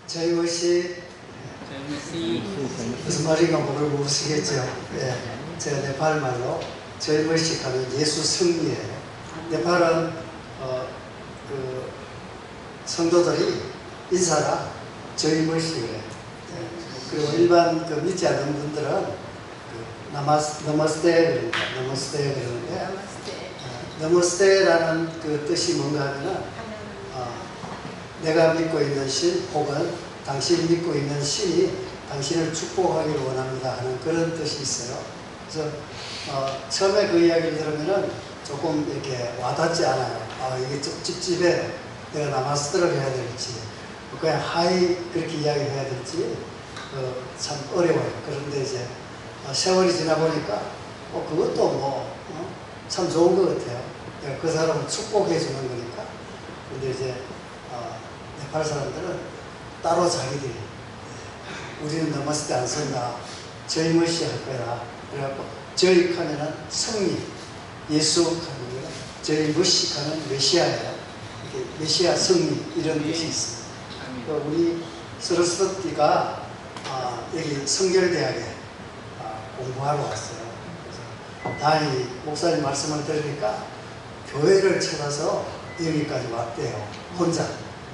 저희것이 무슨 말인가 모르시겠죠. 예, 제가 네팔 말로 저희것이 하면 예수 승리예요. 네팔은 그 성도들이 인사가 저희것이 그래요. 예, 그리고 일반 그 믿지 않는 분들은 그 너머스테 그러니까 너머스테 그러는데 너머스테라는 그 뜻이 뭔가 하면은 내가 믿고 있는 신 혹은 당신이 믿고 있는 신이 당신을 축복하기를 원합니다 하는 그런 뜻이 있어요. 그래서 처음에 그 이야기를 들으면은 조금 이렇게 와닿지 않아요. 이게 좀 찝찝해. 내가 나마스테를 해야 될지 그냥 하이 그렇게 이야기해야 될지 참 어려워요. 그런데 이제 세월이 지나 보니까 그것도 뭐 참 좋은 것 같아요. 그 사람을 축복해 주는 거니까. 근데 이제 네팔 사람들은 따로 자기들이 우리는 너머스테 안 쓴다. 저희 머시 할 거야. 그래갖고 저희 하면은 승리, 예수 하는 거예요. 저희 머시 하는 메시아예요. 이렇게 메시아 승리 이런 뜻이 있습니다. 그러니까 우리 스르스티가 여기 성결대학에 공부하러 왔어요. 그래서 다행히 목사님 말씀을 들으니까 교회를 찾아서 여기까지 왔대요. 혼자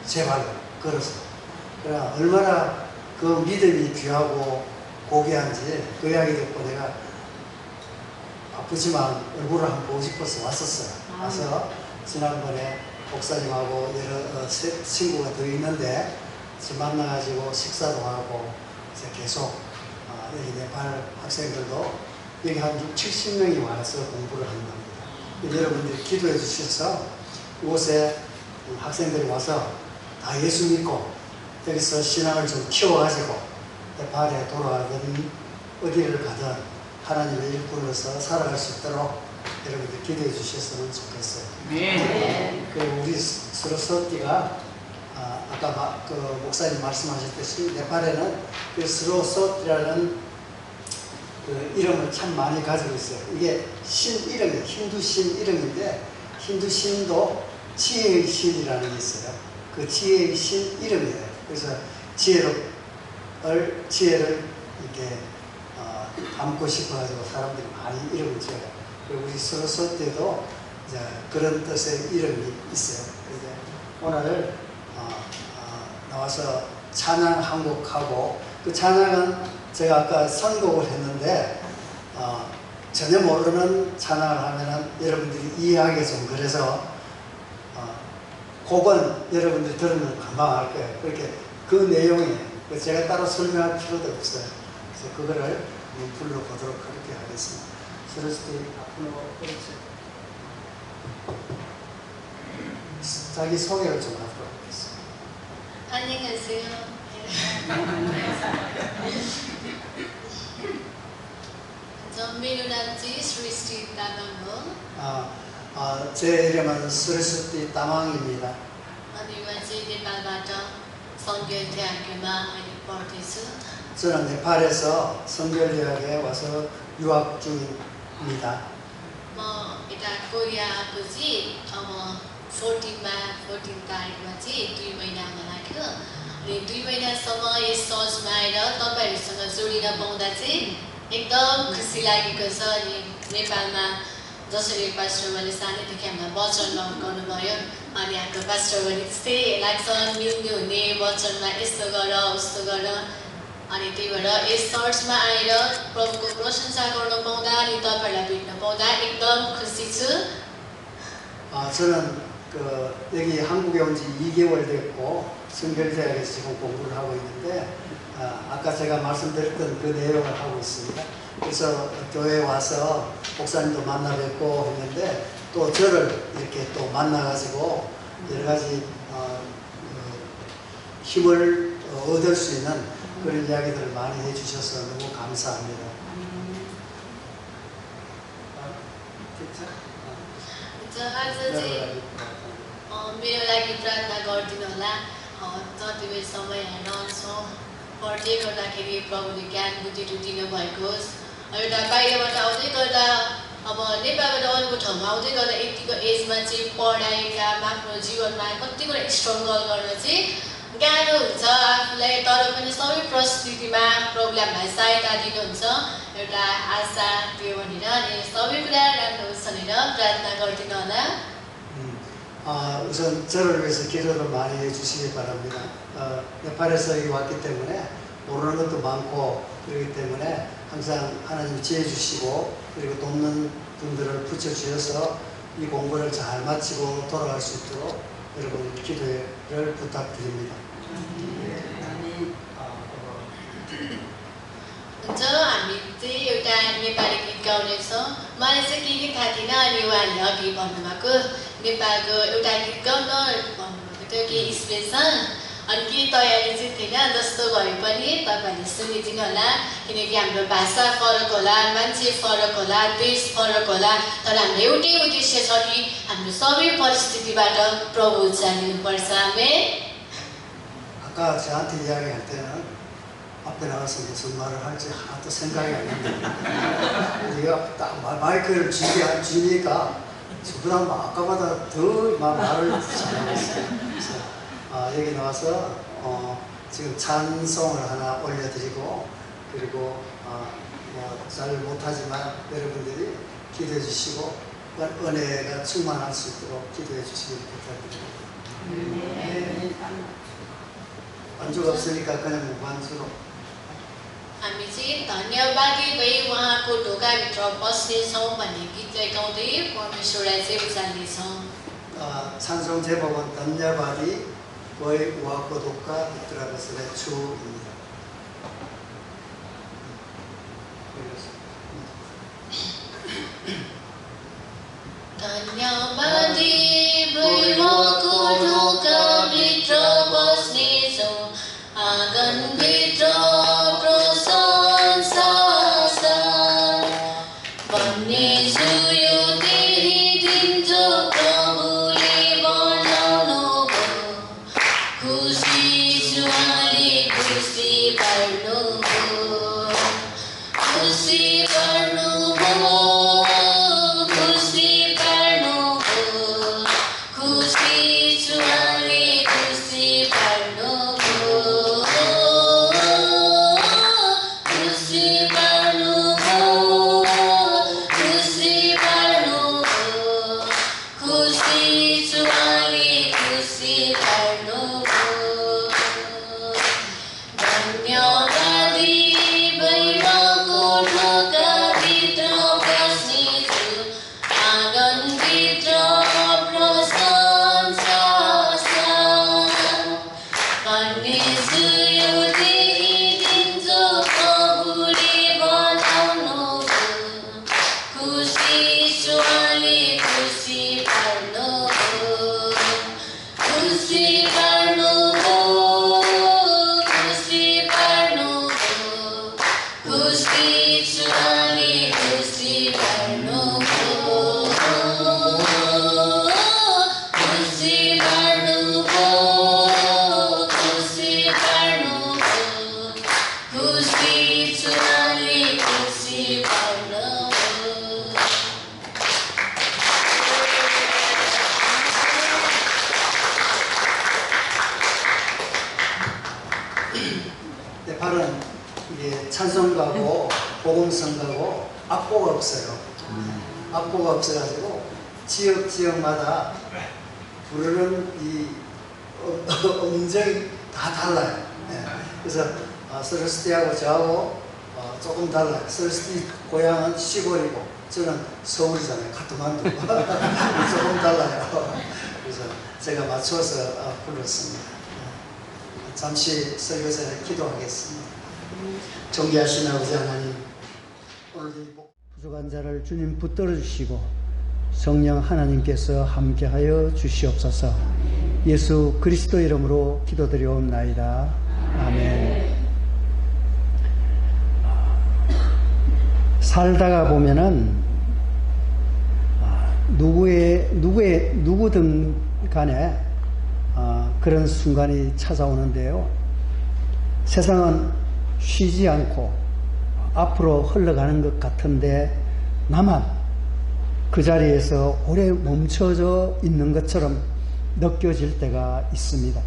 제 발로 걸어서. 그러나 얼마나 그 믿음이 귀하고 고귀한지 그 이야기 듣고 내가 아프지만 얼굴을 한번 보고 싶어서 왔었어요. 와서 지난번에 목사님하고 여러 친구가 더 있는데 만나가지고 식사도 하고 이제 계속 여기 네팔 학생들도 여기 한 70명이 와서 공부를 하는 겁니다. 여러분들이 기도해 주셔서 이곳에 학생들이 와서 다 예수 믿고 여기서 신앙을 좀 키워가지고 네팔에 돌아가든 어디를 가든 하나님의 일꾼으로서 살아갈 수 있도록 여러분들 기도해 주셨으면 좋겠어요. 네. 그 우리 스로소띠가 아까 그 목사님 말씀하셨듯이 네팔에는 그 스로소띠라는 그 이름을 참 많이 가지고 있어요. 이게 신 이름이에요. 힌두 신 이름인데 힌두 신도 지혜의 신이라는 게 있어요. 그 지혜의 신 이름이에요. 그래서 지혜를 이렇게 담고 싶어가지고 사람들이 많이 이름을 지어요. 그리고 우리 스로소띠도 이제 그런 뜻의 이름이 있어요. 그래서 오늘 나와서 찬양 한 곡 하고 그 찬양은 제가 아까 선곡을 했는데 전혀 모르는 찬양을 하면은 여러분들이 이해하기 좀 그래서 곡은 여러분들이 들으면 금방 알 거예요. 그렇게 그 내용이에요. 제가 따로 설명할 필요도 없어요. 그래서 그거를 불러보도록 그렇게 하겠습니다. 스로스티 앞으로 오른쪽 자기 소개를 좀 하도록 하겠습니다. 안녕하세요. मेरो नाम चाहिँ सृष्टि तामाङ हो. 제 이름은 스르스티 따망입니다. अनि म चाहिँ नेपालबाट 성결대학교मा अहिले पढ्दैछु. 저는 네팔에서 성결대학에 와서 유학 중입니다. म यता कोरिया आएको चाहिँ अब 14 तारिकमा चाहिँ 2 महिनामा लाग्यो. अनि 2 महिनासम्म यस चर्चमा आएर तपाईहरुसँग जोडिन पाउँदा चाहिँ एकदम खुसी लागेको छ. अनि नेपालमा जसरी पास्टरले सानैदेखि हामीलाई वचनमा हुर्काउनु भयो अनि हाम्रो पास्टरले त्यस्तै लाग्छ मिल्ने हुने वचनमा यस्तो गर उस्तो गर अनि त्यही भएर यस चर्चमा आएर प्रभुको प्रशंसा गर्न पाउँदा अनि तपाईहरुलाई भेट्न पाउँदा एकदम खुसी छु. 저는 여기 한국에 온 지 2개월 됐고 성결대학에서 지금 공부를 하고 있는데 아까 제가 말씀드렸던 그 내용을 하고 있습니다. 그래서 교회에 와서 목사님도 만나 뵙고 했는데 또 저를 이렇게 또 만나가지고 여러 가지 힘을 얻을 수 있는 그런 이야기들을 많이 해주셔서 너무 감사합니다. मेरो लागि प्रार्थना गरिदिनु होला. जति बेला समय हेर्छौँ पढ्दै गर्दाखेरि प्रभुले ज्ञान बुद्धि दिनु भएको होस्. एउटा बाहिरबाट आउँदै गर्दा अब नेपालबाट अरूको ठाउँमा आउँदै गर्दा यतिको एजमा चाहिँ पढाइ काम आफ्नो जीवनमा कति कुरा स्ट्रगल गर्न चाहिँ गाह्रो गाह्रो हुन्छ आफूलाई तर पनि सबै परिस्थितिमा प्रभुले हामीलाई सहायता दिनुहुन्छ एउटा आशा त्यो भनेर अनि सबै कुरा राम्रो होस् भनेर प्रार्थना गरिदिनु होला 우선 저를 위해서 기도를 많이 해주시기 바랍니다. 네팔에서 여기 왔기 때문에 모르는 것도 많고 그렇기 때문에 항상 하나님 지혜 주시고 그리고 돕는 분들을 붙여주셔서 이 공부를 잘 마치고 돌아갈 수 있도록 여러분 기도를 부탁드립니다. हुन्छ हामी चाहिँ एउटा नेपाली गीत गाउनेछौँ मलाई चाहिँ केही थाहा थिएन अनि उहाँले अघि भन्नुभएको नेपालको एउटा गीत गाउन भन्नुभएको थियो केही स्पेसल अनि केही तयारी चाहिँ थिएन जस्तो भए पनि तपाईँहरूले सुनिदिनु होला किनकि हाम्रो भाषा फरक होला मान्छे फरक होला देश फरक होला तर हाम्रो एउटै उद्देश्य छ कि हाम्रो सबै परिस्थितिबाट प्रभु उचालिनुपर्छ हामी 아까 저한테 이야기할 때는 앞에 나가서 무슨 말을 할지 하나도 생각이 안 났는데 네가 딱 마이크를 쥐니까 저보다 아까보다 더 말을 잘하겠어요. 그래서 여기 나와서 지금 찬송을 하나 올려드리고 그리고 잘 못하지만 여러분들이 기도해 주시고 은혜가 충만할 수 있도록 기도해 주시길 부탁드립니다. 반주가 없으니까 그냥 무반주로 हामी चाहिँ धन्यवादी भई उहाँको ढोकाभित्र बस्नेछौँ भन्ने गीत चाहिँ गाउँदै परमेश्वरलाई चाहिँ उचाल्नेछौँ 찬송 제목은 धन्यवादी भई उहाँको ढोकाभित्र बस्ने छु입니다. धन्यवादी भई उहाँको ढोकाभित्र बस्नेछौँ आँगनभित्र 네팔은 이게 찬송가고 복음성가고 악보가 없어요. 악보가 없어가지고 지역마다 부르는 이 음정이 다 달라요. 네. 그래서 서르스티하고 저하고 조금 달라요. 서르스티 고향은 시골이고 저는 서울이잖아요. 카트만두. 조금 달라요. 그래서 제가 맞춰서 불렀습니다. 잠시 설교 전에 기도하겠습니다. 존귀하신 아버지 하나님, 오늘도 이 부족한 자를 주님 붙들어 주시고 성령 하나님께서 함께하여 주시옵소서. 예수 그리스도 이름으로 기도드리옵나이다. 아멘. 살다가 보면은 누구든 간에 그런 순간이 찾아오는데요. 세상은 쉬지 않고 앞으로 흘러가는 것 같은데 나만 그 자리에서 오래 멈춰져 있는 것처럼 느껴질 때가 있습니다.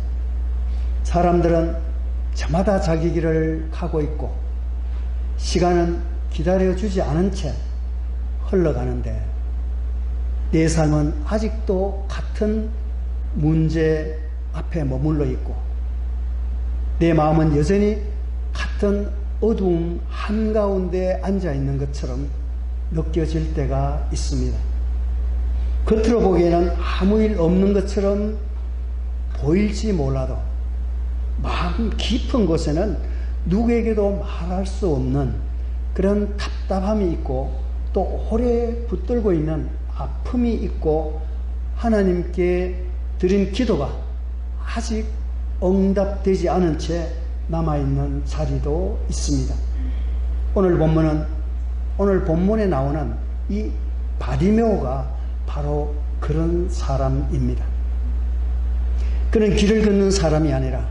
사람들은 저마다 자기 길을 가고 있고 시간은 기다려주지 않은 채 흘러가는데 내 삶은 아직도 같은 문제 앞에 머물러 있고 내 마음은 여전히 같은 어두움 한가운데 앉아 있는 것처럼 느껴질 때가 있습니다. 겉으로 보기에는 아무 일 없는 것처럼 보일지 몰라도 마음 깊은 곳에는 누구에게도 말할 수 없는 그런 답답함이 있고 또 오래 붙들고 있는 아픔이 있고 하나님께 드린 기도가 아직 응답되지 않은 채 남아있는 자리도 있습니다. 오늘 본문에 나오는 이 바디메오가 바로 그런 사람입니다. 그는 길을 걷는 사람이 아니라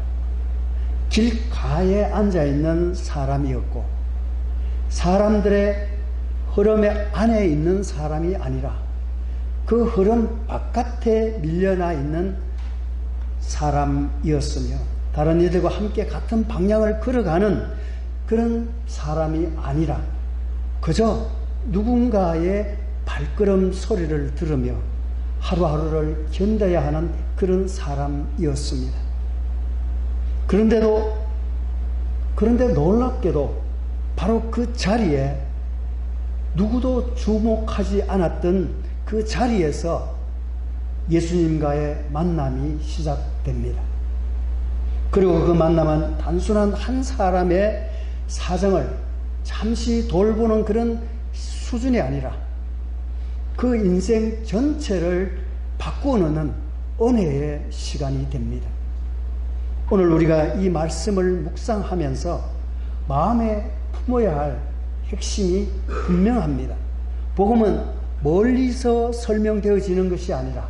길가에 앉아있는 사람이었고 사람들의 흐름 안에 있는 사람이 아니라 그 흐름 바깥에 밀려나 있는 사람이었으며 다른 이들과 함께 같은 방향을 걸어가는 그런 사람이 아니라 그저 누군가의 발걸음 소리를 들으며 하루하루를 견뎌야 하는 그런 사람이었습니다. 그런데 놀랍게도 바로 그 자리에 누구도 주목하지 않았던 그 자리에서 예수님과의 만남이 시작됩니다. 그리고 그 만남은 단순한 한 사람의 사정을 잠시 돌보는 그런 수준이 아니라 그 인생 전체를 바꾸는 은혜의 시간이 됩니다. 오늘 우리가 이 말씀을 묵상하면서 마음에 품어야 할 핵심이 분명합니다. 복음은 멀리서 설명되어지는 것이 아니라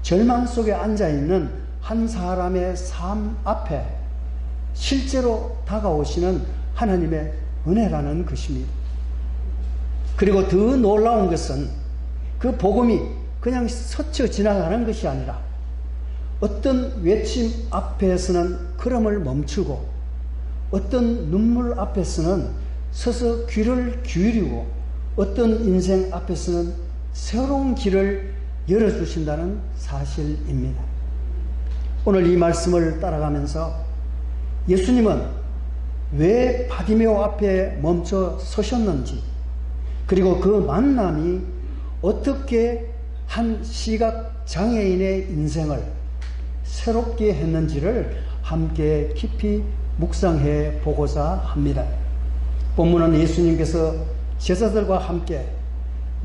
절망 속에 앉아있는 한 사람의 삶 앞에 실제로 다가오시는 하나님의 은혜라는 것입니다. 그리고 더 놀라운 것은 그 복음이 그냥 스쳐 지나가는 것이 아니라 어떤 외침 앞에서는 걸음을 멈추고 어떤 눈물 앞에서는 서서 귀를 기울이고 어떤 인생 앞에서는 새로운 길을 열어주신다는 사실입니다. 오늘 이 말씀을 따라가면서 예수님은 왜 바디메오 앞에 멈춰 서셨는지 그리고 그 만남이 어떻게 한 시각장애인의 인생을 새롭게 했는지를 함께 깊이 묵상해 보고자 합니다. 본문은 예수님께서 제자들과 함께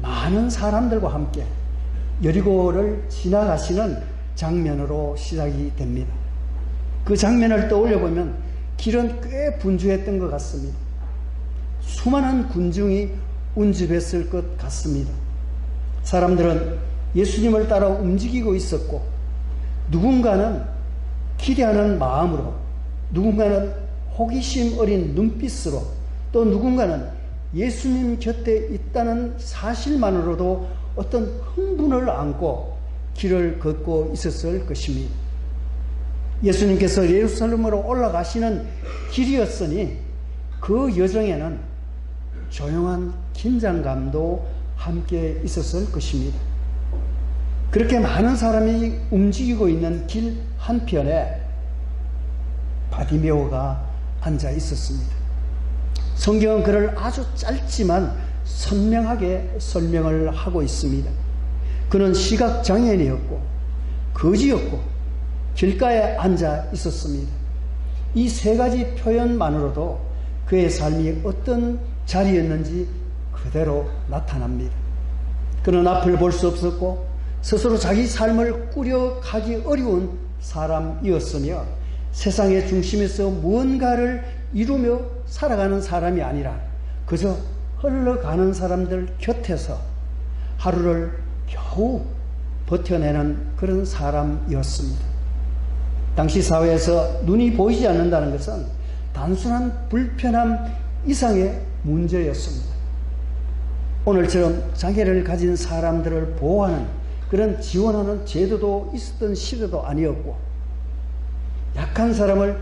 많은 사람들과 함께 여리고를 지나가시는 장면으로 시작이 됩니다. 그 장면을 떠올려 보면 길은 꽤 분주했던 것 같습니다. 수많은 군중이 운집했을 것 같습니다. 사람들은 예수님을 따라 움직이고 있었고 누군가는 기대하는 마음으로 누군가는 호기심 어린 눈빛으로 또 누군가는 예수님 곁에 있다는 사실만으로도 어떤 흥분을 안고 길을 걷고 있었을 것입니다. 예수님께서 예루살렘으로 올라가시는 길이었으니 그 여정에는 조용한 긴장감도 함께 있었을 것입니다. 그렇게 많은 사람이 움직이고 있는 길 한편에 바디메오가 앉아 있었습니다. 성경은 그를 아주 짧지만 선명하게 설명을 하고 있습니다. 그는 시각장애인이었고 거지였고 길가에 앉아 있었습니다. 이 세 가지 표현만으로도 그의 삶이 어떤 자리였는지 그대로 나타납니다. 그는 앞을 볼 수 없었고 스스로 자기 삶을 꾸려가기 어려운 사람이었으며 세상의 중심에서 무언가를 이루며 살아가는 사람이 아니라 그저 흘러가는 사람들 곁에서 하루를 겨우 버텨내는 그런 사람이었습니다. 당시 사회에서 눈이 보이지 않는다는 것은 단순한 불편함 이상의 문제였습니다. 오늘처럼 장애를 가진 사람들을 보호하는 그런 지원하는 제도도 있었던 시대도 아니었고 약한 사람을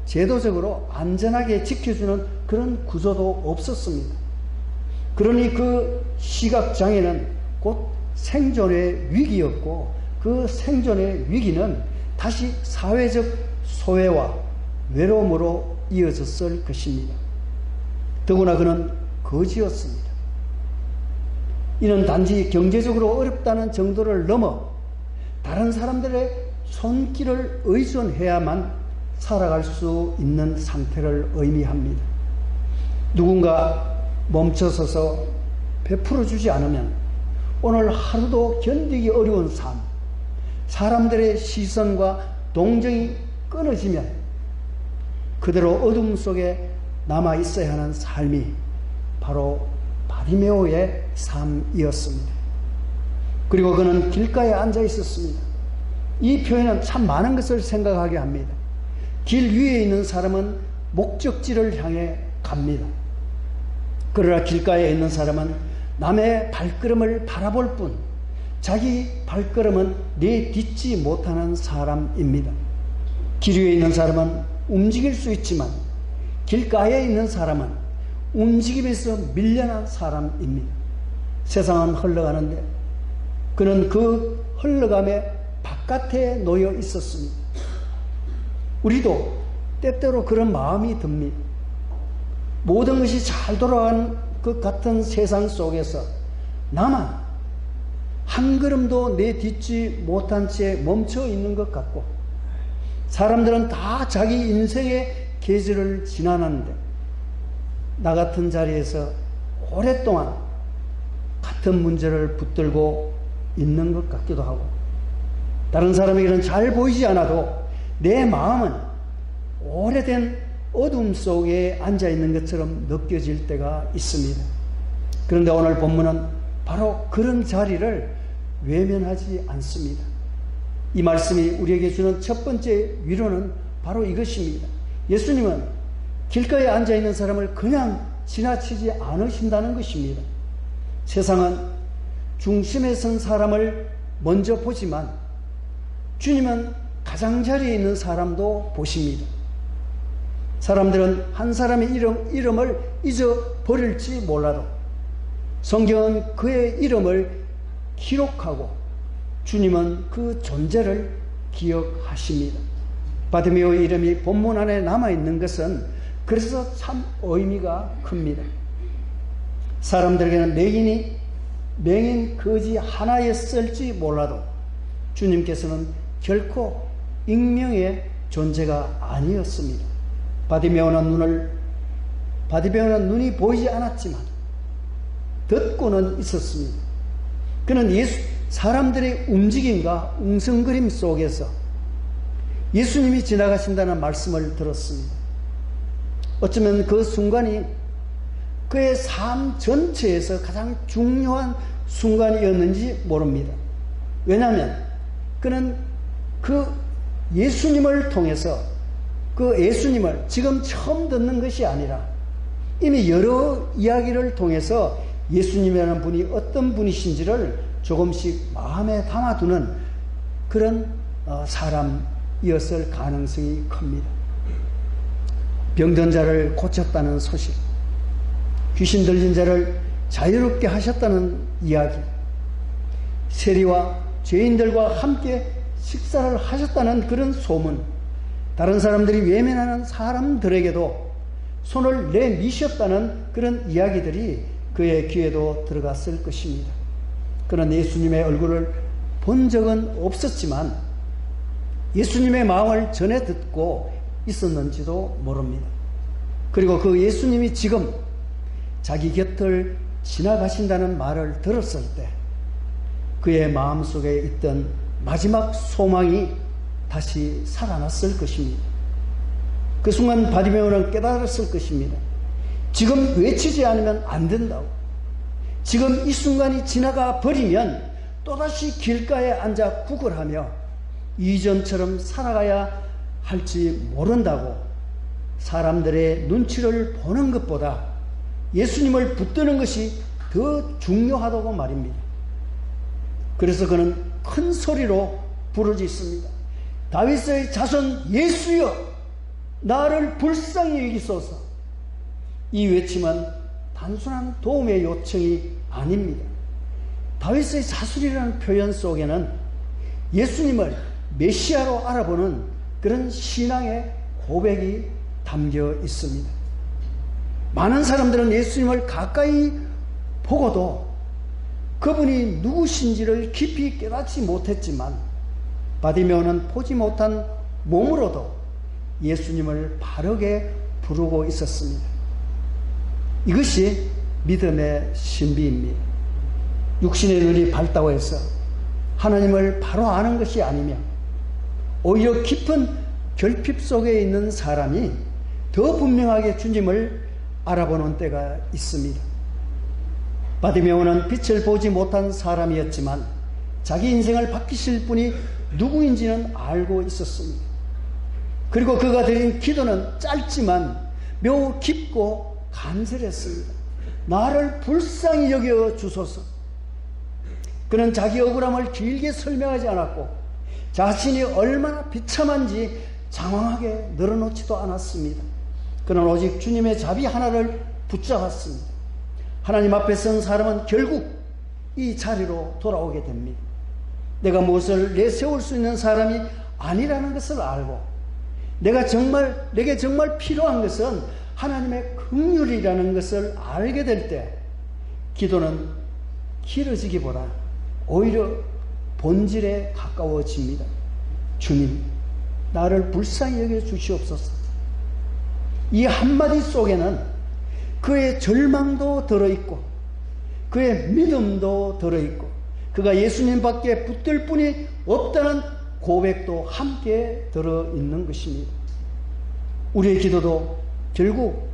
제도적으로 안전하게 지켜주는 그런 구조도 없었습니다. 그러니 그 시각장애는 곧 생존의 위기였고, 그 생존의 위기는 다시 사회적 소외와 외로움으로 이어졌을 것입니다. 더구나 그는 거지였습니다. 이는 단지 경제적으로 어렵다는 정도를 넘어 다른 사람들의 손길을 의존해야만 살아갈 수 있는 상태를 의미합니다. 누군가 멈춰서서 베풀어 주지 않으면 오늘 하루도 견디기 어려운 삶, 사람들의 시선과 동정이 끊어지면 그대로 어둠 속에 남아 있어야 하는 삶이 바로 바디메오의 삶이었습니다. 그리고 그는 길가에 앉아 있었습니다. 이 표현은 참 많은 것을 생각하게 합니다. 길 위에 있는 사람은 목적지를 향해 갑니다. 그러나 길가에 있는 사람은 남의 발걸음을 바라볼 뿐 자기 발걸음은 내딛지 못하는 사람입니다. 길 위에 있는 사람은 움직일 수 있지만 길가에 있는 사람은 움직임에서 밀려난 사람입니다. 세상은 흘러가는데 그는 그 흘러감의 바깥에 놓여 있었습니다. 우리도 때때로 그런 마음이 듭니다. 모든 것이 잘 돌아가는 것 같은 세상 속에서 나만 한 걸음도 내딛지 못한 채 멈춰 있는 것 같고, 사람들은 다 자기 인생의 계절을 지나는데 나 같은 자리에서 오랫동안 같은 문제를 붙들고 있는 것 같기도 하고, 다른 사람에게는 잘 보이지 않아도 내 마음은 오래된 어둠 속에 앉아있는 것처럼 느껴질 때가 있습니다. 그런데 오늘 본문은 바로 그런 자리를 외면하지 않습니다. 이 말씀이 우리에게 주는 첫 번째 위로는 바로 이것입니다. 예수님은 길가에 앉아있는 사람을 그냥 지나치지 않으신다는 것입니다. 세상은 중심에 선 사람을 먼저 보지만 주님은 가장자리에 있는 사람도 보십니다. 사람들은 한 사람의 이름을 잊어버릴지 몰라도 성경은 그의 이름을 기록하고 주님은 그 존재를 기억하십니다. 바디메오의 이름이 본문 안에 남아있는 것은 그래서 참 의미가 큽니다. 사람들에게는 맹인 거지 하나였을지 몰라도 주님께서는 결코 익명의 존재가 아니었습니다. 바디메오는 눈이 보이지 않았지만 듣고는 있었습니다. 그는 사람들의 움직임과 웅성거림 속에서 예수님이 지나가신다는 말씀을 들었습니다. 어쩌면 그 순간이 그의 삶 전체에서 가장 중요한 순간이었는지 모릅니다. 왜냐하면 그는 그 예수님을 통해서 그 예수님을 지금 처음 듣는 것이 아니라 이미 여러 이야기를 통해서 예수님이라는 분이 어떤 분이신지를 조금씩 마음에 담아두는 그런 사람이었을 가능성이 큽니다. 병든 자를 고쳤다는 소식, 귀신 들린 자를 자유롭게 하셨다는 이야기, 세리와 죄인들과 함께 식사를 하셨다는 그런 소문, 다른 사람들이 외면하는 사람들에게도 손을 내미셨다는 그런 이야기들이 그의 귀에도 들어갔을 것입니다. 그런 예수님의 얼굴을 본 적은 없었지만 예수님의 마음을 전해 듣고 있었는지도 모릅니다. 그리고 그 예수님이 지금 자기 곁을 지나가신다는 말을 들었을 때 그의 마음속에 있던 마지막 소망이 다시 살아났을 것입니다. 그 순간 바디메오는 깨달았을 것입니다. 지금 외치지 않으면 안 된다고. 지금 이 순간이 지나가 버리면 또다시 길가에 앉아 구걸하며 이전처럼 살아가야 할지 모른다고. 사람들의 눈치를 보는 것보다 예수님을 붙드는 것이 더 중요하다고 말입니다. 그래서 그는 큰 소리로 부르짖습니다. 다윗의 자손 예수여 나를 불쌍히 여기소서. 이 외침은 단순한 도움의 요청이 아닙니다. 다윗의 자손이라는 표현 속에는 예수님을 메시아로 알아보는 그런 신앙의 고백이 담겨 있습니다. 많은 사람들은 예수님을 가까이 보고도 그분이 누구신지를 깊이 깨닫지 못했지만 바디메오는 보지 못한 몸으로도 예수님을 바르게 부르고 있었습니다. 이것이 믿음의 신비입니다. 육신의 눈이 밝다고 해서 하나님을 바로 아는 것이 아니며 오히려 깊은 결핍 속에 있는 사람이 더 분명하게 주님을 알아보는 때가 있습니다. 바디메오는 빛을 보지 못한 사람이었지만 자기 인생을 바뀌실 분이 누구인지는 알고 있었습니다. 그리고 그가 드린 기도는 짧지만 매우 깊고 간절했습니다. 나를 불쌍히 여겨 주소서. 그는 자기 억울함을 길게 설명하지 않았고 자신이 얼마나 비참한지 장황하게 늘어놓지도 않았습니다. 그는 오직 주님의 자비 하나를 붙잡았습니다. 하나님 앞에 선 사람은 결국 이 자리로 돌아오게 됩니다. 내가 무엇을 내세울 수 있는 사람이 아니라는 것을 알고 내게 정말 필요한 것은 하나님의 긍휼이라는 것을 알게 될 때 기도는 길어지기보다 오히려 본질에 가까워집니다. 주님, 나를 불쌍히 여겨 주시옵소서. 이 한마디 속에는 그의 절망도 들어있고 그의 믿음도 들어있고 그가 예수님밖에 붙들 뿐이 없다는 고백도 함께 들어있는 것입니다. 우리의 기도도 결국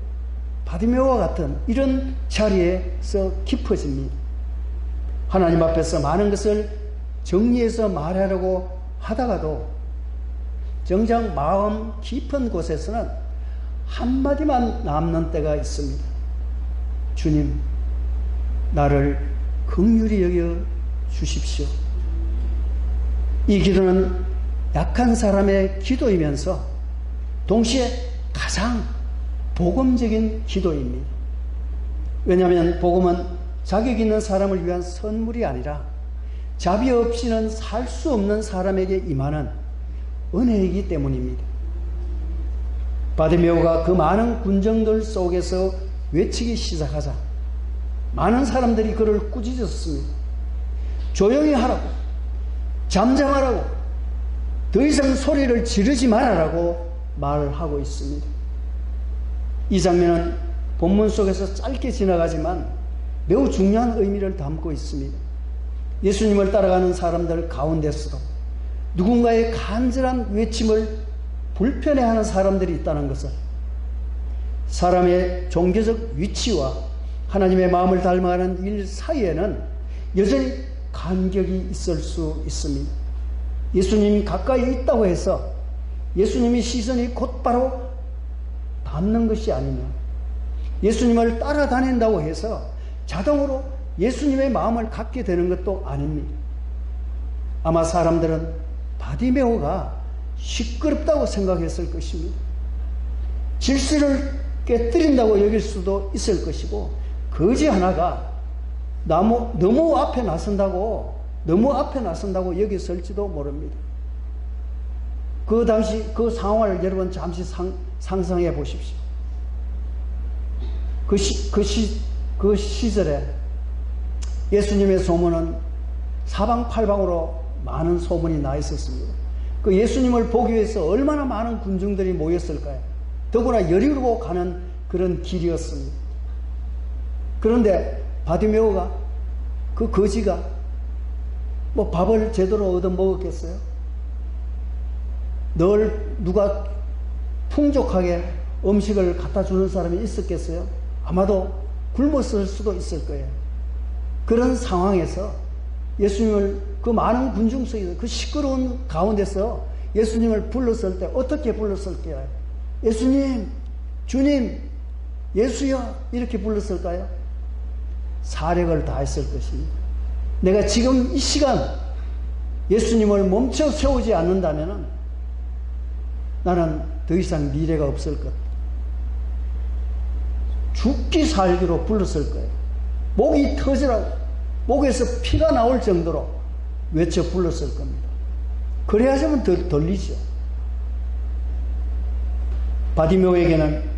바디메오와 같은 이런 자리에서 깊어집니다. 하나님 앞에서 많은 것을 정리해서 말하려고 하다가도 정작 마음 깊은 곳에서는 한마디만 남는 때가 있습니다. 주님, 나를 긍휼히 여겨 주십시오. 이 기도는 약한 사람의 기도이면서 동시에 가장 복음적인 기도입니다. 왜냐하면 복음은 자격 있는 사람을 위한 선물이 아니라 자비 없이는 살 수 없는 사람에게 임하는 은혜이기 때문입니다. 바디메오가 그 많은 군정들 속에서 외치기 시작하자 많은 사람들이 그를 꾸짖었습니다. 조용히 하라고, 잠잠하라고, 더 이상 소리를 지르지 말아라고 말을 하고 있습니다. 이 장면은 본문 속에서 짧게 지나가지만 매우 중요한 의미를 담고 있습니다. 예수님을 따라가는 사람들 가운데서도 누군가의 간절한 외침을 불편해하는 사람들이 있다는 것을, 사람의 종교적 위치와 하나님의 마음을 닮아가는 일 사이에는 여전히 간격이 있을 수 있습니다. 예수님이 가까이 있다고 해서 예수님의 시선이 곧바로 닿는 것이 아니며 예수님을 따라다닌다고 해서 자동으로 예수님의 마음을 갖게 되는 것도 아닙니다. 아마 사람들은 바디메오가 시끄럽다고 생각했을 것입니다. 질서를 깨뜨린다고 여길 수도 있을 것이고 거지 하나가 너무 앞에 나선다고 여겼을지도 모릅니다. 그 당시 그 상황을 여러분 잠시 상상해 보십시오. 그 시절에 예수님의 소문은 사방팔방으로 많은 소문이 나 있었습니다. 그 예수님을 보기 위해서 얼마나 많은 군중들이 모였을까요? 더구나 여리고 가는 그런 길이었습니다. 그런데 바디메오가 그 거지가 뭐 밥을 제대로 얻어 먹었겠어요? 늘 누가 풍족하게 음식을 갖다 주는 사람이 있었겠어요? 아마도 굶었을 수도 있을 거예요. 그런 상황에서 예수님을 그 많은 군중 속에서 그 시끄러운 가운데서 예수님을 불렀을 때 어떻게 불렀을까요? 예수님, 주님, 예수여 이렇게 불렀을까요? 사력을 다했을 것입니다. 내가 지금 이 시간 예수님을 멈춰 세우지 않는다면 나는 더 이상 미래가 없을 것. 죽기 살기로 불렀을 거예요. 목이 터지라고, 목에서 피가 나올 정도로 외쳐 불렀을 겁니다. 그래야지만 더 들리죠. 바디메오에게는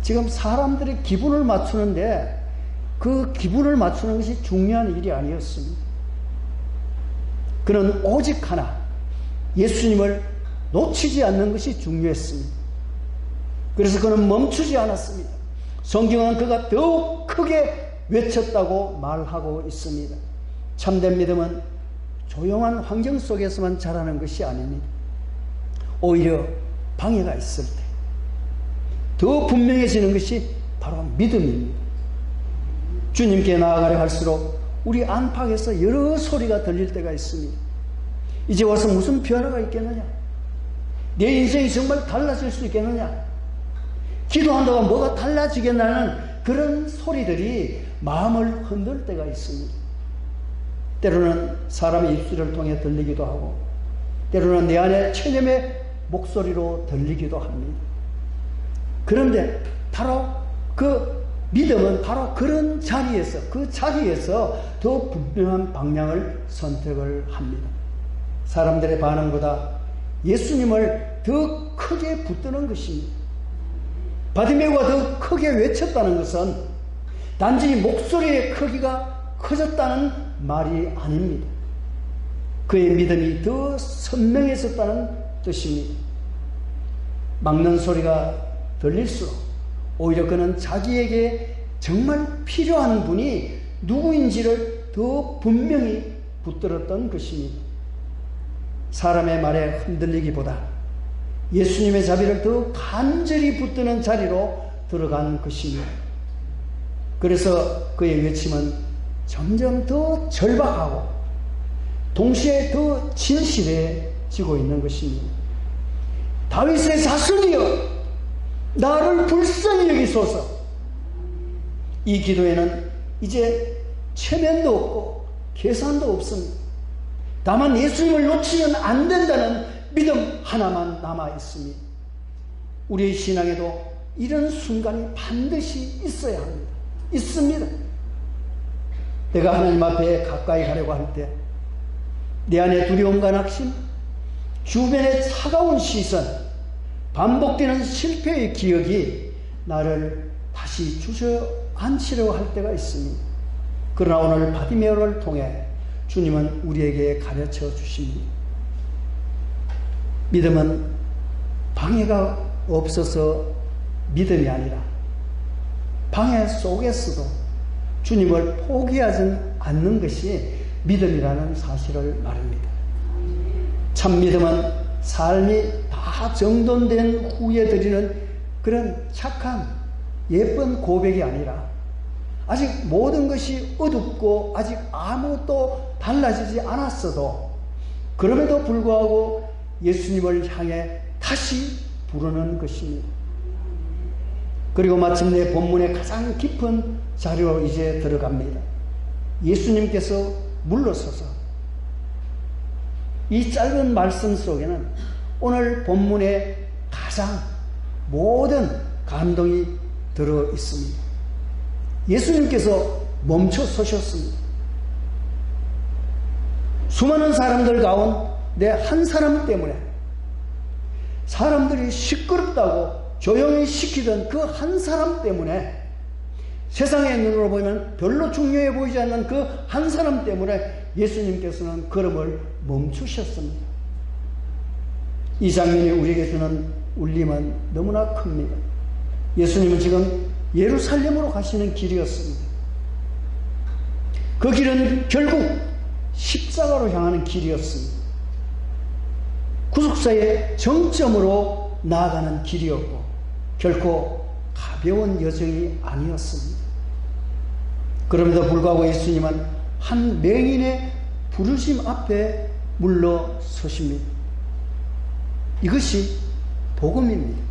지금 사람들이 기분을 맞추는데 그 기분을 맞추는 것이 중요한 일이 아니었습니다. 그는 오직 하나, 예수님을 놓치지 않는 것이 중요했습니다. 그래서 그는 멈추지 않았습니다. 성경은 그가 더욱 크게 외쳤다고 말하고 있습니다. 참된 믿음은 조용한 환경 속에서만 자라는 것이 아닙니다. 오히려 방해가 있을 때 더 분명해지는 것이 바로 믿음입니다. 주님께 나아가려 할수록 우리 안팎에서 여러 소리가 들릴 때가 있습니다. 이제 와서 무슨 변화가 있겠느냐? 내 인생이 정말 달라질 수 있겠느냐? 기도한다고 뭐가 달라지겠냐는 그런 소리들이 마음을 흔들 때가 있습니다. 때로는 사람의 입술을 통해 들리기도 하고, 때로는 내 안에 체념의 목소리로 들리기도 합니다. 그런데 바로 그 믿음은 바로 그런 자리에서, 그 자리에서 더 분명한 방향을 선택을 합니다. 사람들의 반응보다 예수님을 더 크게 붙드는 것입니다. 바디메오가 더 크게 외쳤다는 것은 단지 목소리의 크기가 커졌다는 말이 아닙니다. 그의 믿음이 더 선명해졌다는 뜻입니다. 막는 소리가 들릴수록 오히려 그는 자기에게 정말 필요한 분이 누구인지를 더 분명히 붙들었던 것입니다. 사람의 말에 흔들리기보다 예수님의 자비를 더 간절히 붙드는 자리로 들어간 것입니다. 그래서 그의 외침은 점점 더 절박하고 동시에 더 진실해지고 있는 것입니다. 다윗의 자손이여, 나를 불쌍히 여기소서. 이 기도에는 이제 체면도 없고 계산도 없습니다. 다만 예수님을 놓치면 안 된다는 믿음 하나만 남아 있습니다. 우리의 신앙에도 이런 순간이 반드시 있어야 합니다. 있습니다. 내가 하나님 앞에 가까이 가려고 할 때 내 안에 두려움과 낙심, 주변의 차가운 시선, 반복되는 실패의 기억이 나를 다시 주저앉히려고 할 때가 있습니다. 그러나 오늘 바디메오를 통해 주님은 우리에게 가르쳐 주십니다. 믿음은 방해가 없어서 믿음이 아니라 방해 속에서도 주님을 포기하지 않는 것이 믿음이라는 사실을 말합니다. 참 믿음은 삶이 다 정돈된 후에 드리는 그런 착한 예쁜 고백이 아니라 아직 모든 것이 어둡고 아직 아무것도 달라지지 않았어도 그럼에도 불구하고 예수님을 향해 다시 부르는 것입니다. 그리고 마침내 본문의 가장 깊은 자리로 이제 들어갑니다. 예수님께서 물러서서 이 짧은 말씀 속에는 오늘 본문의 가장 모든 감동이 들어 있습니다. 예수님께서 멈춰 서셨습니다. 수많은 사람들 가운데 한 사람 때문에 사람들이 시끄럽다고 조용히 시키던 그 한 사람 때문에 세상의 눈으로 보면 별로 중요해 보이지 않는 그 한 사람 때문에 예수님께서는 걸음을 멈추셨습니다. 이 장면이 우리에게 주는 울림은 너무나 큽니다. 예수님은 지금 예루살렘으로 가시는 길이었습니다. 그 길은 결국 십자가로 향하는 길이었습니다. 구속사의 정점으로 나아가는 길이었고 결코 가벼운 여정이 아니었습니다. 그럼에도 불구하고 예수님은 한 맹인의 부르심 앞에 물러서십니다. 이것이 복음입니다.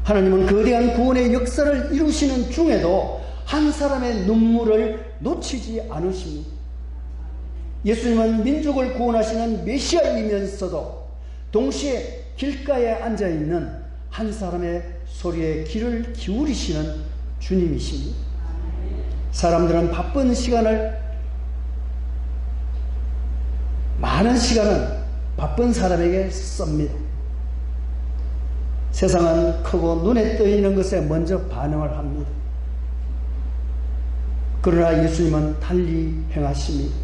하나님은 거대한 구원의 역사를 이루시는 중에도 한 사람의 눈물을 놓치지 않으십니다. 예수님은 민족을 구원하시는 메시아이면서도 동시에 길가에 앉아 있는 한 사람의 소리에 귀를 기울이시는 주님이십니다. 사람들은 바쁜 시간을, 많은 시간은 바쁜 사람에게 씁니다. 세상은 크고 눈에 떠있는 것에 먼저 반응을 합니다. 그러나 예수님은 달리 행하십니다.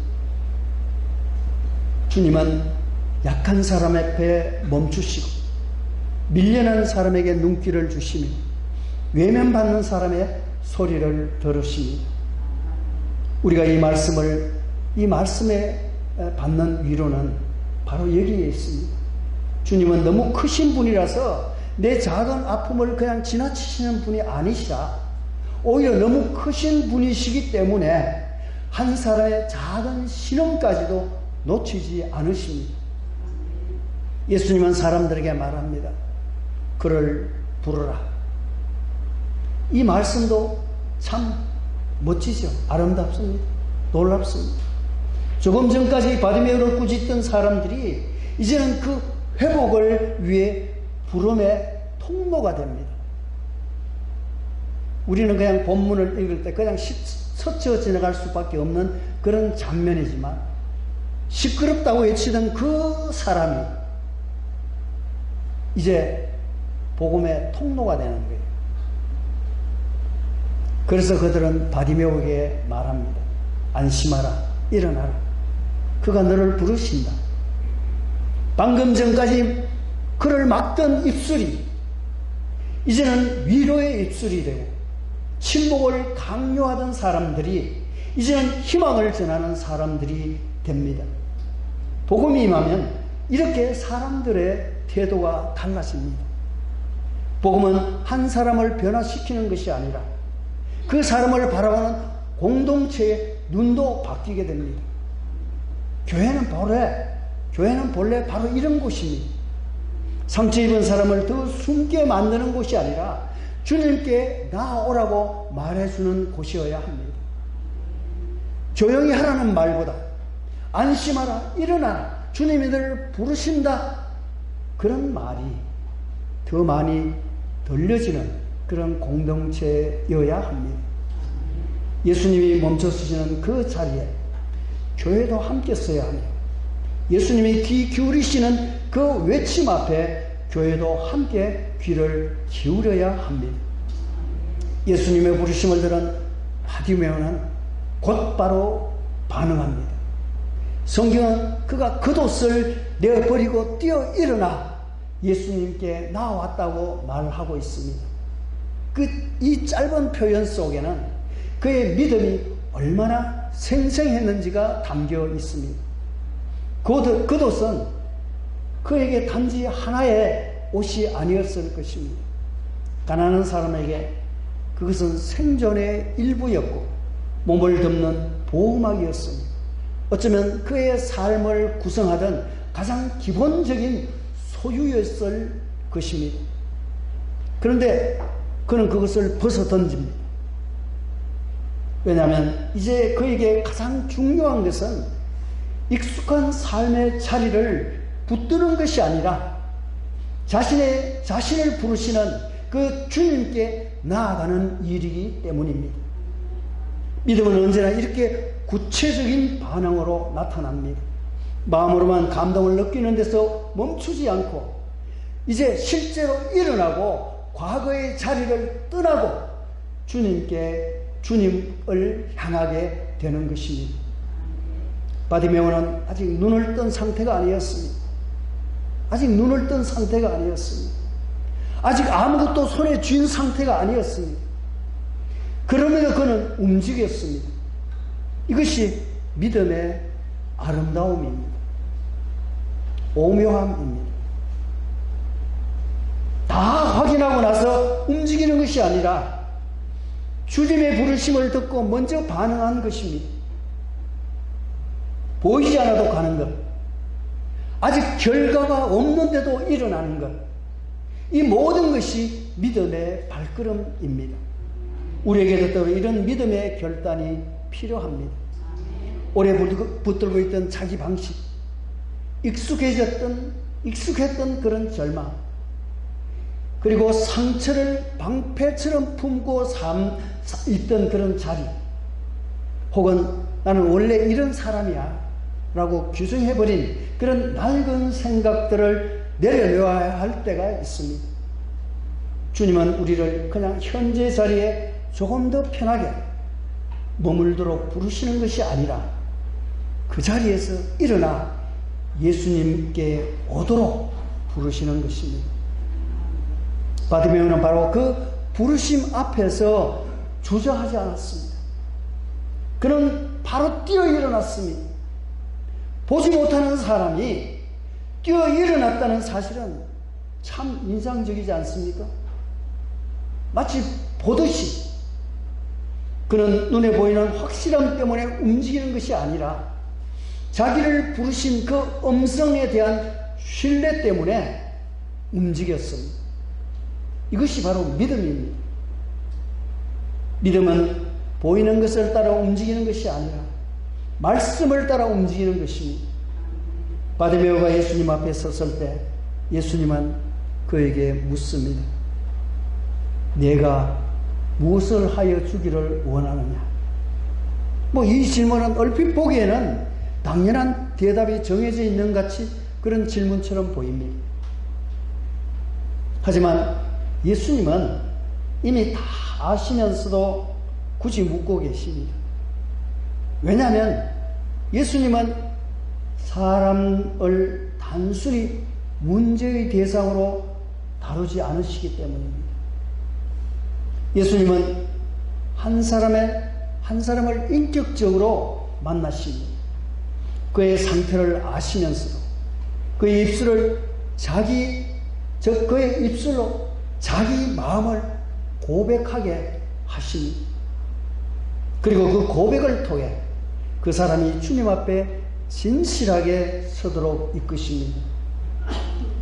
주님은 약한 사람 앞에 멈추시고 밀려난 사람에게 눈길을 주시며 외면받는 사람의 소리를 들으십니다. 우리가 이 말씀에 받는 위로는 바로 여기에 있습니다. 주님은 너무 크신 분이라서 내 작은 아픔을 그냥 지나치시는 분이 아니시라, 오히려 너무 크신 분이시기 때문에 한 사람의 작은 신음까지도 놓치지 않으십니다. 예수님은 사람들에게 말합니다. 그를 부르라. 이 말씀도 참 멋지죠. 아름답습니다. 놀랍습니다. 조금 전까지 바디메오를 꾸짖던 사람들이 이제는 그 회복을 위해 부름의 통로가 됩니다. 우리는 그냥 본문을 읽을 때 그냥 스쳐 지나갈 수밖에 없는 그런 장면이지만, 시끄럽다고 외치던 그 사람이 이제 복음의 통로가 되는 거예요. 그래서 그들은 바디메오에게 말합니다. 안심하라, 일어나라. 그가 너를 부르신다. 방금 전까지 그를 막던 입술이 이제는 위로의 입술이 되고, 침묵을 강요하던 사람들이 이제는 희망을 전하는 사람들이 됩니다. 복음이 임하면 이렇게 사람들의 태도가 달라집니다. 복음은 한 사람을 변화시키는 것이 아니라 그 사람을 바라보는 공동체의 눈도 바뀌게 됩니다. 교회는 본래 바로 이런 곳입니다. 상처 입은 사람을 더 숨게 만드는 곳이 아니라 주님께 나아오라고 말해주는 곳이어야 합니다. 조용히 하라는 말보다 안심하라, 일어나라, 주님이 너를 부르신다, 그런 말이 더 많이 들려지는 그런 공동체여야 합니다. 예수님이 멈춰서시는 그 자리에 교회도 함께 서야 합니다. 예수님이 귀 기울이시는 그 외침 앞에 교회도 함께 귀를 기울여야 합니다. 예수님의 부르심을 들은 바디메오는 곧바로 반응합니다. 성경은 그가 겉옷을 내어버리고 뛰어 일어나 예수님께 나왔다고 말하고 있습니다. 이 짧은 표현 속에는 그의 믿음이 얼마나 생생했는지가 담겨 있습니다. 겉옷은 그에게 단지 하나의 옷이 아니었을 것입니다. 가난한 사람에게 그것은 생존의 일부였고 몸을 덮는 보호막이었습니다. 어쩌면 그의 삶을 구성하던 가장 기본적인 소유였을 것입니다. 그런데 그는 그것을 벗어 던집니다. 왜냐하면 이제 그에게 가장 중요한 것은 익숙한 삶의 자리를 붙드는 것이 아니라 자신을 부르시는 그 주님께 나아가는 일이기 때문입니다. 믿음은 언제나 이렇게 구체적인 반응으로 나타납니다. 마음으로만 감동을 느끼는 데서 멈추지 않고 이제 실제로 일어나고 과거의 자리를 떠나고 주님을 향하게 되는 것입니다. 바디메오는 아직 눈을 뜬 상태가 아니었습니다. 아직 아무것도 손에 쥔 상태가 아니었습니다. 그럼에도 그는 움직였습니다. 이것이 믿음의 아름다움입니다. 오묘함입니다. 다 확인하고 나서 움직이는 것이 아니라 주님의 부르심을 듣고 먼저 반응한 것입니다. 보이지 않아도 가는 것, 아직 결과가 없는데도 일어나는 것, 이 모든 것이 믿음의 발걸음입니다. 우리에게도 또 이런 믿음의 결단이 필요합니다. 오래 붙들고 있던 자기 방식, 익숙해졌던 익숙했던 그런 절망, 그리고 상처를 방패처럼 품고 있던 그런 자리, 혹은 나는 원래 이런 사람이야 라고 규정해버린 그런 낡은 생각들을 내려놓아야 할 때가 있습니다. 주님은 우리를 그냥 현재 자리에 조금 더 편하게 머물도록 부르시는 것이 아니라 그 자리에서 일어나 예수님께 오도록 부르시는 것입니다. 바디메오는 바로 그 부르심 앞에서 주저하지 않았습니다. 그는 바로 뛰어 일어났습니다. 보지 못하는 사람이 뛰어 일어났다는 사실은 참 인상적이지 않습니까? 마치 보듯이 그는 눈에 보이는 확실함 때문에 움직이는 것이 아니라 자기를 부르신 그 음성에 대한 신뢰 때문에 움직였습니다. 이것이 바로 믿음입니다. 믿음은 보이는 것을 따라 움직이는 것이 아니라 말씀을 따라 움직이는 것입니다. 바디메오가 예수님 앞에 섰을 때 예수님은 그에게 묻습니다. 내가 무엇을 하여 주기를 원하느냐? 이 질문은 얼핏 보기에는 당연한 대답이 정해져 있는 같이 그런 질문처럼 보입니다. 하지만 예수님은 이미 다 아시면서도 굳이 묻고 계십니다. 왜냐하면 예수님은 사람을 단순히 문제의 대상으로 다루지 않으시기 때문입니다. 예수님은 한 사람을 인격적으로 만나십니다. 그의 상태를 아시면서도 그의 입술로 자기 마음을 고백하게 하십니다. 그리고 그 고백을 통해 그 사람이 주님 앞에 진실하게 서도록 이끄십니다.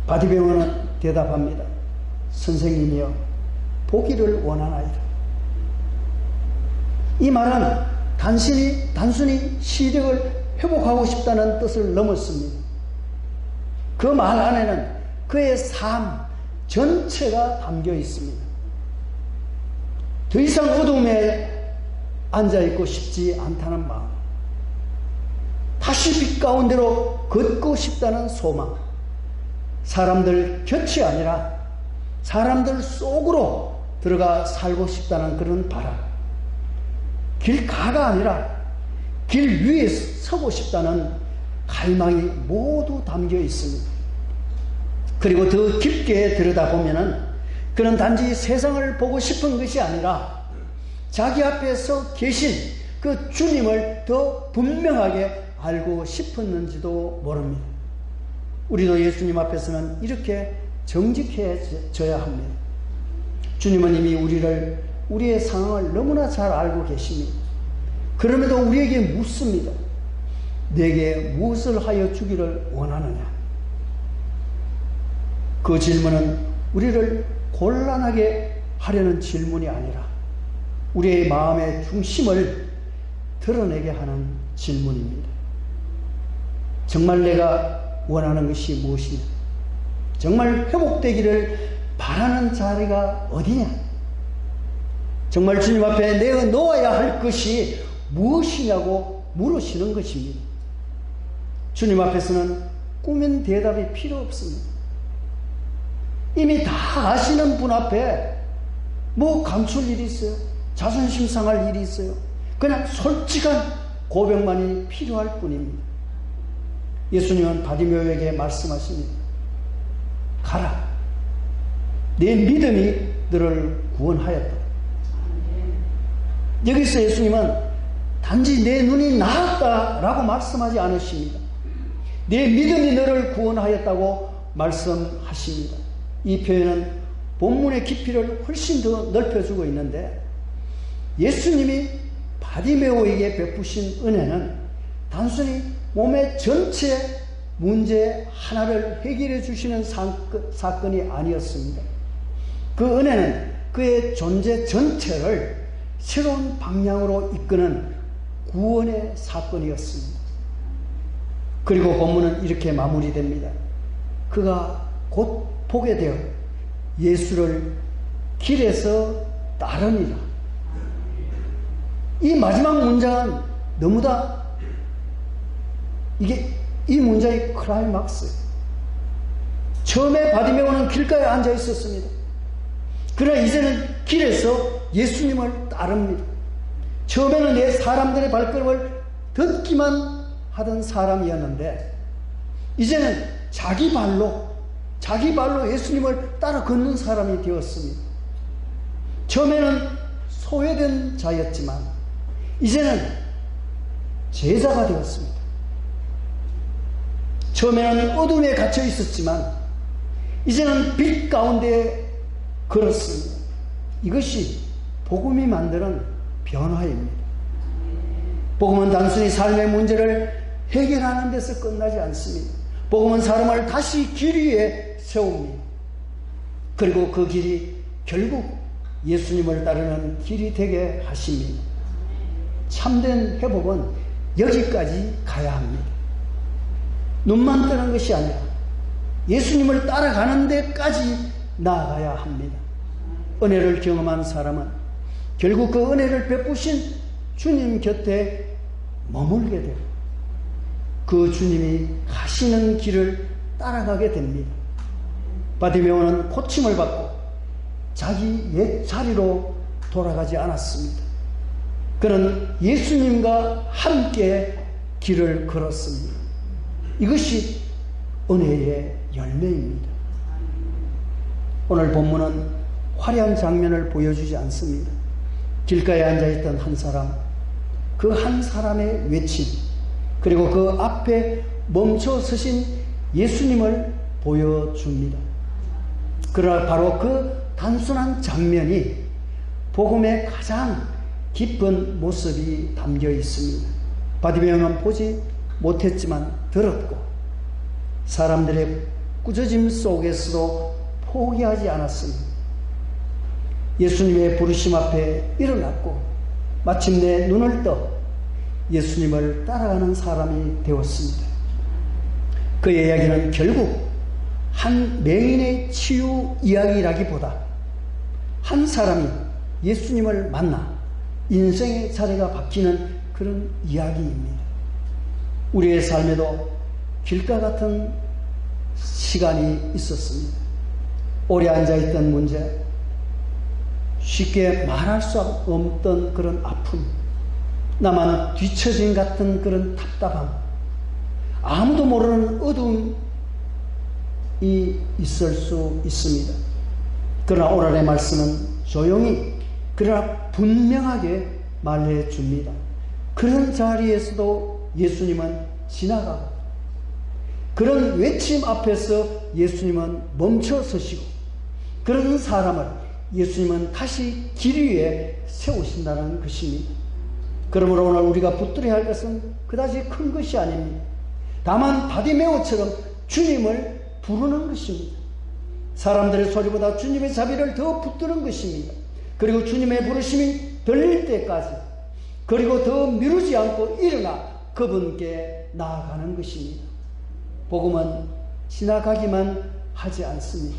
바디메오는 대답합니다. 선생님이여, 보기를 원하나이다. 이 말은 단순히 시력을 회복하고 싶다는 뜻을 넘었습니다. 그 말 안에는 그의 삶 전체가 담겨 있습니다. 더 이상 어둠에 앉아있고 싶지 않다는 마음, 다시 빛 가운데로 걷고 싶다는 소망, 사람들 곁이 아니라 사람들 속으로 들어가 살고 싶다는 그런 바람, 길가가 아니라 길 위에 서고 싶다는 갈망이 모두 담겨 있습니다. 그리고 더 깊게 들여다보면은 그는 단지 세상을 보고 싶은 것이 아니라 자기 앞에 서 계신 그 주님을 더 분명하게 알고 싶었는지도 모릅니다. 우리도 예수님 앞에서는 이렇게 정직해져야 합니다. 주님은 이미 우리의 상황을 너무나 잘 알고 계십니다. 그럼에도 우리에게 묻습니다. 내게 무엇을 하여 주기를 원하느냐? 그 질문은 우리를 곤란하게 하려는 질문이 아니라 우리의 마음의 중심을 드러내게 하는 질문입니다. 정말 내가 원하는 것이 무엇이냐? 정말 회복되기를 바라는 자리가 어디냐? 정말 주님 앞에 내가 놓아야 할 것이 무엇이냐고 물으시는 것입니다. 주님 앞에서는 꾸민 대답이 필요 없습니다. 이미 다 아시는 분 앞에 감출 일이 있어요? 자존심 상할 일이 있어요? 그냥 솔직한 고백만이 필요할 뿐입니다. 예수님은 바디메오에게 말씀하십니다. 가라. 내 믿음이 너를 구원하였다. 여기서 예수님은 단지 내 눈이 나았다라고 말씀하지 않으십니다. 내 믿음이 너를 구원하였다고 말씀하십니다. 이 표현은 본문의 깊이를 훨씬 더 넓혀주고 있는데 예수님이 바디메오에게 베푸신 은혜는 단순히 몸의 전체 문제 하나를 해결해 주시는 사건이 아니었습니다. 그 은혜는 그의 존재 전체를 새로운 방향으로 이끄는 구원의 사건이었습니다. 그리고 본문은 이렇게 마무리됩니다. 그가 곧 보게 되어 예수를 길에서 따르니라. 이 마지막 문장은 너무나 이 문장의 클라이막스. 처음에 바디메오는 길가에 앉아 있었습니다. 그러나 이제는 길에서 예수님을 따릅니다. 처음에는 내 사람들의 발걸음을 듣기만 하던 사람이었는데 이제는 자기 발로 예수님을 따라 걷는 사람이 되었습니다. 처음에는 소외된 자였지만 이제는 제자가 되었습니다. 처음에는 어둠에 갇혀 있었지만 이제는 빛 가운데 걸었습니다. 이것이 복음이 만드는 변화입니다. 복음은 단순히 삶의 문제를 해결하는 데서 끝나지 않습니다. 복음은 사람을 다시 길 위에 세웁니다. 그리고 그 길이 결국 예수님을 따르는 길이 되게 하십니다. 참된 회복은 여기까지 가야 합니다. 눈만 뜨는 것이 아니라 예수님을 따라가는 데까지 나아가야 합니다. 은혜를 경험한 사람은 결국 그 은혜를 베푸신 주님 곁에 머물게 되고 그 주님이 가시는 길을 따라가게 됩니다. 바디메오는 고침을 받고 자기 옛 자리로 돌아가지 않았습니다. 그는 예수님과 함께 길을 걸었습니다. 이것이 은혜의 열매입니다. 오늘 본문은 화려한 장면을 보여주지 않습니다. 길가에 앉아있던 한 사람, 그 한 사람의 외침, 그리고 그 앞에 멈춰 서신 예수님을 보여줍니다. 그러나 바로 그 단순한 장면이 복음의 가장 깊은 모습이 담겨 있습니다. 바디메오는 보지 못했지만 들었고 사람들의 꾸짖음 속에서도 포기하지 않았습니다. 예수님의 부르심 앞에 일어났고 마침내 눈을 떠 예수님을 따라가는 사람이 되었습니다. 그의 이야기는 결국 한 맹인의 치유 이야기라기보다 한 사람이 예수님을 만나 인생의 자리가 바뀌는 그런 이야기입니다. 우리의 삶에도 길가 같은 시간이 있었습니다. 오래 앉아있던 문제, 쉽게 말할 수 없던 그런 아픔, 나만 뒤처진 같은 그런 답답함, 아무도 모르는 어둠이 있을 수 있습니다. 그러나 오늘의 말씀은 조용히 그러나 분명하게 말해 줍니다. 그런 자리에서도 예수님은 지나가고 그런 외침 앞에서 예수님은 멈춰 서시고 그런 사람을 예수님은 다시 길 위에 세우신다는 것입니다. 그러므로 오늘 우리가 붙들어야 할 것은 그다지 큰 것이 아닙니다. 다만 바디메오처럼 주님을 부르는 것입니다. 사람들의 소리보다 주님의 자비를 더 붙드는 것입니다. 그리고 주님의 부르심이 들릴 때까지 그리고 더 미루지 않고 일어나 그분께 나아가는 것입니다. 복음은 지나가기만 하지 않습니다.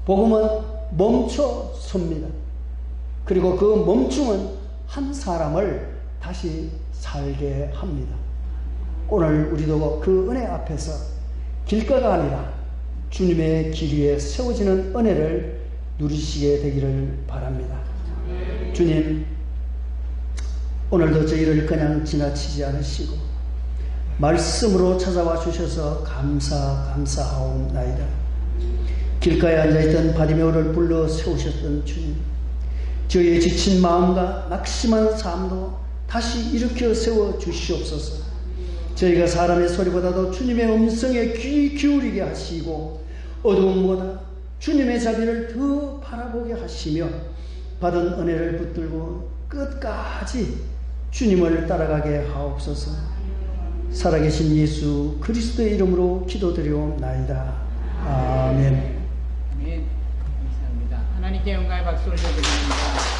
복음은 멈춰 섭니다. 그리고 그 멈춤은 한 사람을 다시 살게 합니다. 오늘 우리도 그 은혜 앞에서 길가가 아니라 주님의 길 위에 세워지는 은혜를 누리시게 되기를 바랍니다. 주님, 오늘도 저희를 그냥 지나치지 않으시고 말씀으로 찾아와 주셔서 감사하옵나이다. 길가에 앉아있던 바디메오를 불러 세우셨던 주님, 저희의 지친 마음과 낙심한 삶도 다시 일으켜 세워 주시옵소서. 저희가 사람의 소리보다도 주님의 음성에 귀 기울이게 하시고 어두움보다 주님의 자비를 더 바라보게 하시며 받은 은혜를 붙들고 끝까지 주님을 따라가게 하옵소서. 살아계신 예수 그리스도의 이름으로 기도드리옵나이다. 아멘. 아멘. 감사합니다. 하나님께 영광의 박수 올려드립니다.